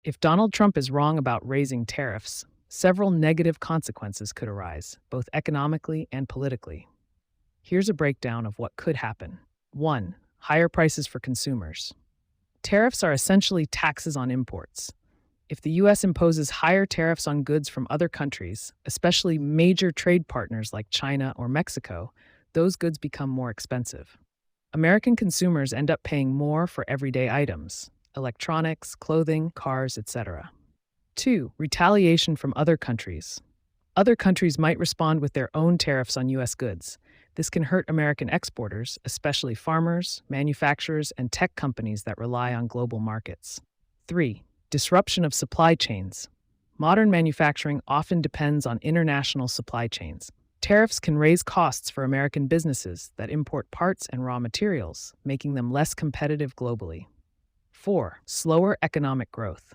If Donald Trump is wrong about raising tariffs, several negative consequences could arise, both economically and politically. Here's a breakdown of what could happen. 1. Higher prices for consumers. Tariffs are essentially taxes on imports. If the U.S. imposes higher tariffs on goods from other countries, especially major trade partners like China or Mexico, those goods become more expensive. American consumers end up paying more for everyday items, electronics, clothing, cars, etc. 2. Retaliation from other countries. Other countries might respond with their own tariffs on U.S. goods. This can hurt American exporters, especially farmers, manufacturers, and tech companies that rely on global markets. 3. Disruption of supply chains. Modern manufacturing often depends on international supply chains. Tariffs can raise costs for American businesses that import parts and raw materials, making them less competitive globally. 4. Slower economic growth.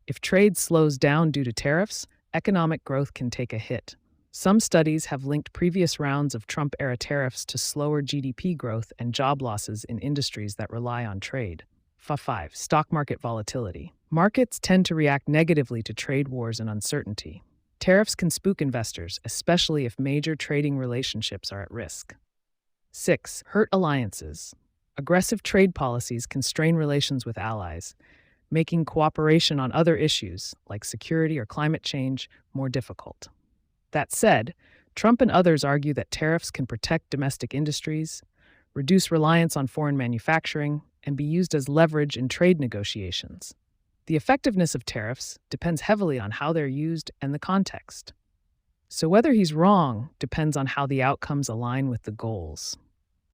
If trade slows down due to tariffs, economic growth can take a hit. Some studies have linked previous rounds of Trump-era tariffs to slower GDP growth and job losses in industries that rely on trade. 5. Stock market volatility. Markets tend to react negatively to trade wars and uncertainty. Tariffs can spook investors, especially if major trading relationships are at risk. 6. Hurt alliances. Aggressive trade policies can strain relations with allies, making cooperation on other issues, like security or climate change, more difficult. That said, Trump and others argue that tariffs can protect domestic industries, reduce reliance on foreign manufacturing, and be used as leverage in trade negotiations. The effectiveness of tariffs depends heavily on how they're used and the context. So whether he's wrong depends on how the outcomes align with the goals.